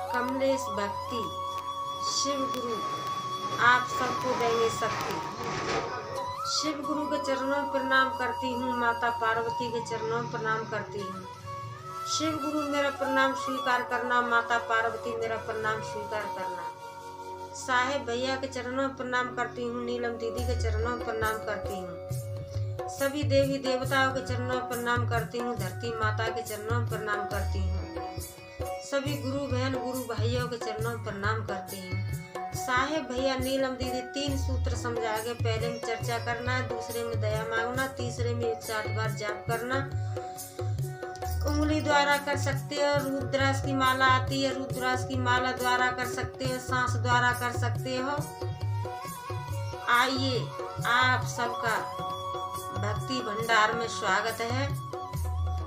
कमलेश भक्ति शिव गुरु आप सबको देंगे शक्ति। शिव गुरु के चरणों में प्रणाम करती हूँ, माता पार्वती के चरणों में प्रणाम करती हूँ। शिव गुरु मेरा प्रणाम स्वीकार करना, माता पार्वती मेरा प्रणाम स्वीकार करना। साहेब भैया के चरणों में प्रणाम करती हूँ, नीलम दीदी के चरणों में प्रणाम करती हूँ। सभी देवी देवताओं के चरणों में प्रणाम करती हूँ, धरती माता के चरणों में प्रणाम करती हूँ। सभी गुरु बहन गुरु भाइयों के चरणों में प्रणाम करती हूँ। साहेब भैया नीलम दीदी 3 सूत्र समझा के पहले में चर्चा करना, दूसरे में दया मांगना, तीसरे में 108 बार जाप करना। उंगली द्वारा कर सकते हो, रुद्राक्ष की माला आती है, रुद्राक्ष की माला द्वारा कर सकते हो, सांस द्वारा कर सकते हो। आइए आप सबका भक्ति भंडार में स्वागत है।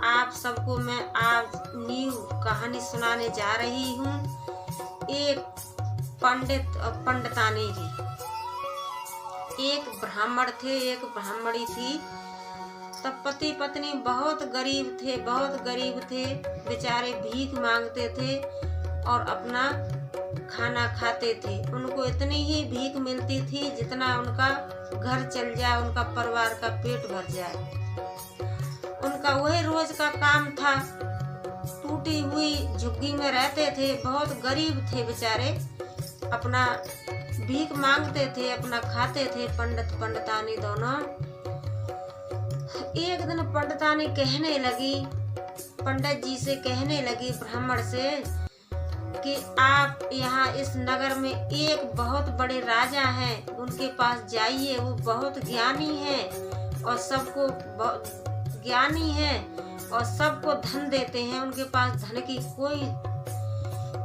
आप सबको मैं आज न्यू कहानी सुनाने जा रही हूँ। एक पंडित और पंडितानी की। एक ब्राह्मण थे, एक ब्राह्मणी थी। तब पति पत्नी बहुत गरीब थे, बेचारे भीख मांगते थे और अपना खाना खाते थे। उनको इतनी ही भीख मिलती थी जितना उनका घर चल जाए, उनका परिवार का पेट भर जाए। उनका वही रोज का काम था। टूटी हुई झुग्गी में रहते थे, बहुत गरीब थे बेचारे। अपना भीख मांगते थे, अपना खाते थे, पंडित पंडितानी दोनों। एक दिन पंडितानी कहने लगी, पंडित जी से कहने लगी ब्राह्मण से कि आप यहाँ इस नगर में एक बहुत बड़े राजा हैं, उनके पास जाइए। वो बहुत ज्ञानी हैं और सबको ज्ञानी हैं और सबको धन देते हैं। उनके पास धन की कोई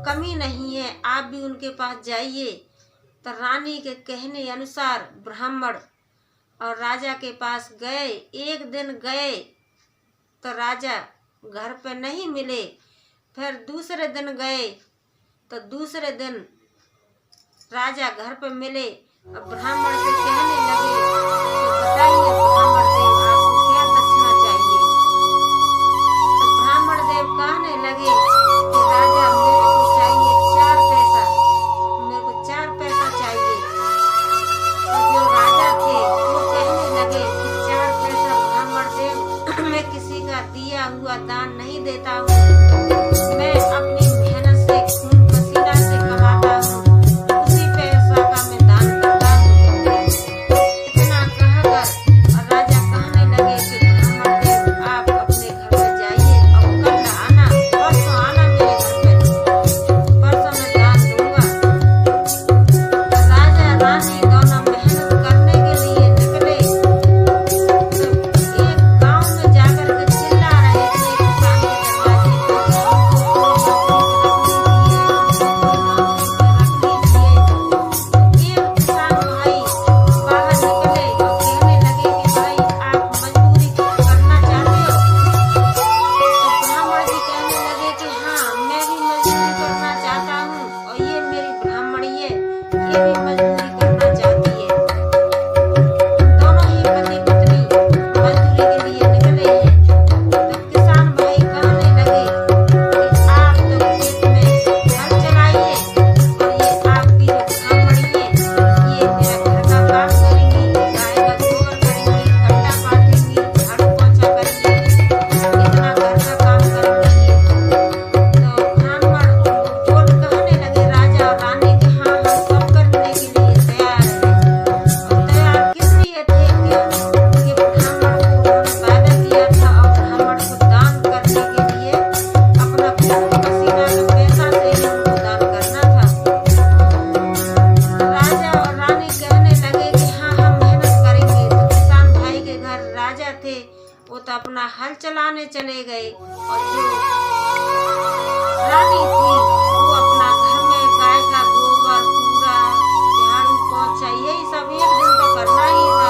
कमी नहीं है, आप भी उनके पास जाइए। तो रानी के कहने अनुसार ब्राह्मण और राजा के पास गए। एक दिन गए तो राजा घर पे नहीं मिले। फिर दूसरे दिन गए तो दूसरे दिन राजा घर पे मिले और ब्राह्मण से कहने लगे कि बताइए ब्राह्मण देव आपको क्या दक्षिणा चाहिए। तो ब्राह्मण देव कहने लगे कि राजा मेरे को चाहिए 4 पैसा, मेरे को 4 पैसा चाहिए। तो जो राजा थे वो कहने लगे कि 4 पैसा ब्राह्मण देव मैं किसी का दिया हुआ दान नहीं देता हूँ, मैं अपनी मेहनत से खून पसीना से कमाता हूँ, उसी पैसा का मैं दान करता हूँ। इतना कहकर राजा कहने लगे कि ब्राह्मण देव आप अपने घर में जाइए और कल आना, परसों आना मेरे घर पे, परसों मैं दान दूंगा। राजा रानी दोनों मेहनत करने के लिए निकले। तो एक गांव में जाकर के चिल्ला रहे थे किसान के दरवाजे पे। वो तो अपना हल चलाने चले गए और जो रानी थी वो अपना घर में गाय का गोबर पूरा झाड़ू पोंछा यही सब एक दिन तो करना ही था।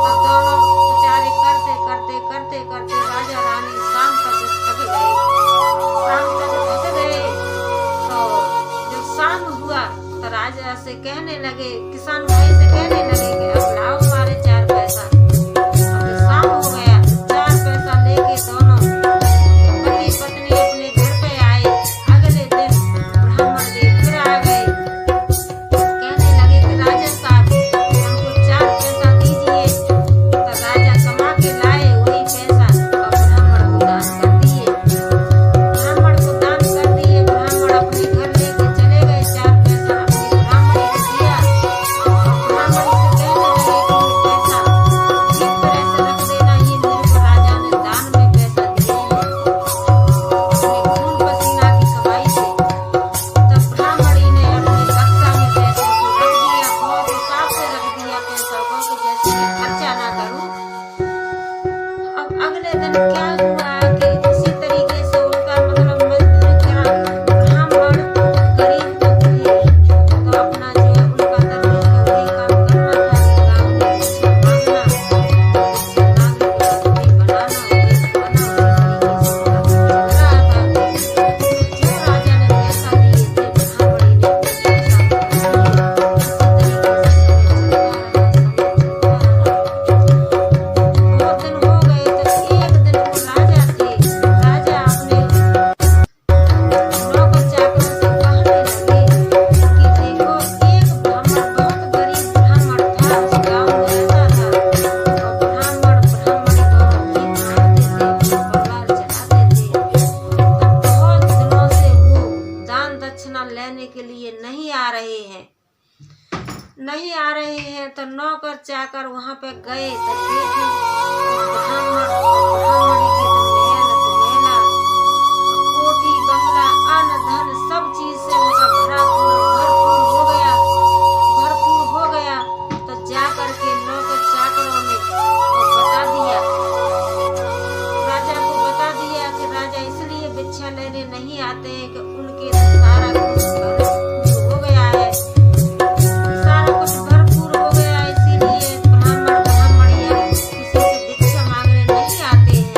तब दोनों बेचारे करते करते करते करते राजा रानी शाम तक थक गए। शाम तक थक गए तो जब शाम हुआ तो राजा से कहने लगे, किसान भाई से कहने लगे कि अब लाओ हमारे 4 पैसा। अब शाम हो गया, 4 पैसा लेके दोनों पति पत्नी तो नौकर चाकर वहाँ पे गए तो देखे ब्राह्मण और ब्राह्मणी के तो महल तो मेला, कोठी बंगला अन्न धन सब चीज से उनका भरपूर हो गया, भरपूर हो गया। तो जा करके नौकर चाकरों ने बता दिया, राजा को बता दिया कि राजा इसलिए भिक्षा लेने नहीं आते हैं कि उनके तो सारा कुछ भरपूर हो गया है, सारा कुछ भरपूर हो गया है, इसीलिए ब्राह्मण ब्राह्मणी किसी से भिक्षा मांगने नहीं आते हैं।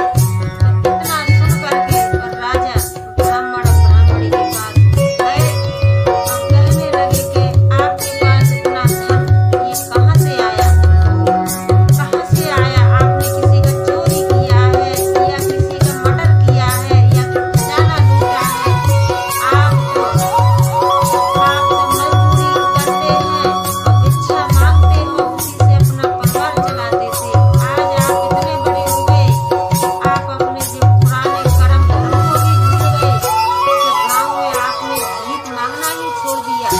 तो इतना सुन करके और राजा ब्राह्मण ब्राह्मणी के पास गए और कहने लगे कि आपके पास इतना धन ये कहाँ से आया, कहाँ से आया? आपने किसी का चोरी किया है या किसी का मर्डर किया है या खजाना लूटा है? आप तो मजदूरी करते हैं और भिक्षा मांगते हो, उसी से अपना परिवार चलाते थे। आज आप इतने बड़े हुए, आप अपने जो पुराने कर्म धर्म को भी भूल गए कि गाँव में आपने भीख मांगना ही छोड़ दिया।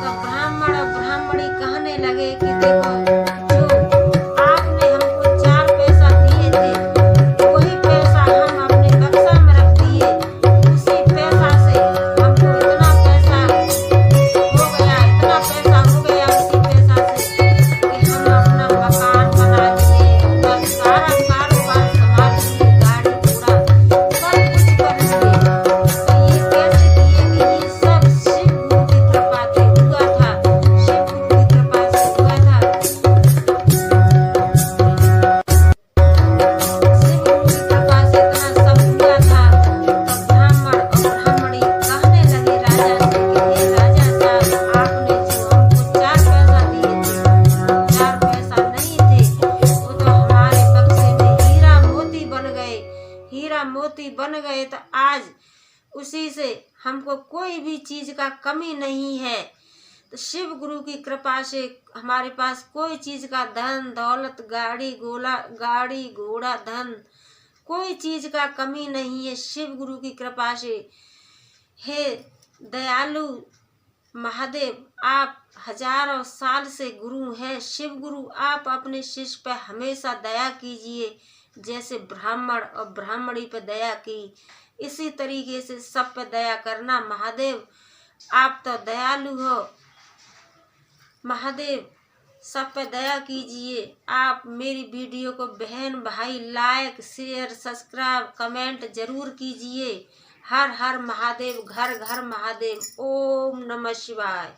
तो ब्राह्मण और ब्राह्मणी कहने लगे कि देखो, जो आपने हमको 4 पैसा दिए थे, वही पैसा हम अपने बक्सा में रख दिए, उसी पैसा से हमको इतना पैसा हो गया, इतना पैसा हो गया उसी पैसा से कि हम अपना मकान बना लिए, अपना सारा कारोबार संभाल लिए, गाड़ी घोड़ा सब कुछ कर लिए। तो ये कैसे किए कि ये सब शिव गुरु की कृपा से हुआ था, शिव गुरु की कृपा से हुआ था, शिव गुरु की कृपा से इतना सब हुआ था। तो ब्राह्मण और ब्राह्मणी कहने लगे राजा से कि हे राजा साहब, आपने जो हमको 4 पैसा दिए थे, 4 पैसा नहीं थे, वो तो हमारे बक्से में हीरा मोती बन गए, हीरा मोती बन गए। तो आज उसी से हमको कोई भी चीज का कमी नहीं है। तो शिव गुरु की कृपा से हमारे पास कोई चीज का धन दौलत गाड़ी घोड़ा धन कोई चीज का कमी नहीं है, शिव गुरु की कृपा से। हे दयालु महादेव, आप हजारों साल से गुरु हैं, शिव गुरु आप अपने शिष्य पे हमेशा दया कीजिए, जैसे ब्राह्मण और ब्राह्मणी पे दया की, इसी तरीके से सब पे दया करना महादेव। आप तो दयालु हो महादेव, सब पे दया कीजिए। आप मेरी वीडियो को बहन भाई लाइक शेयर सब्सक्राइब कमेंट जरूर कीजिए। हर हर महादेव, घर घर महादेव। ओम नमः शिवाय।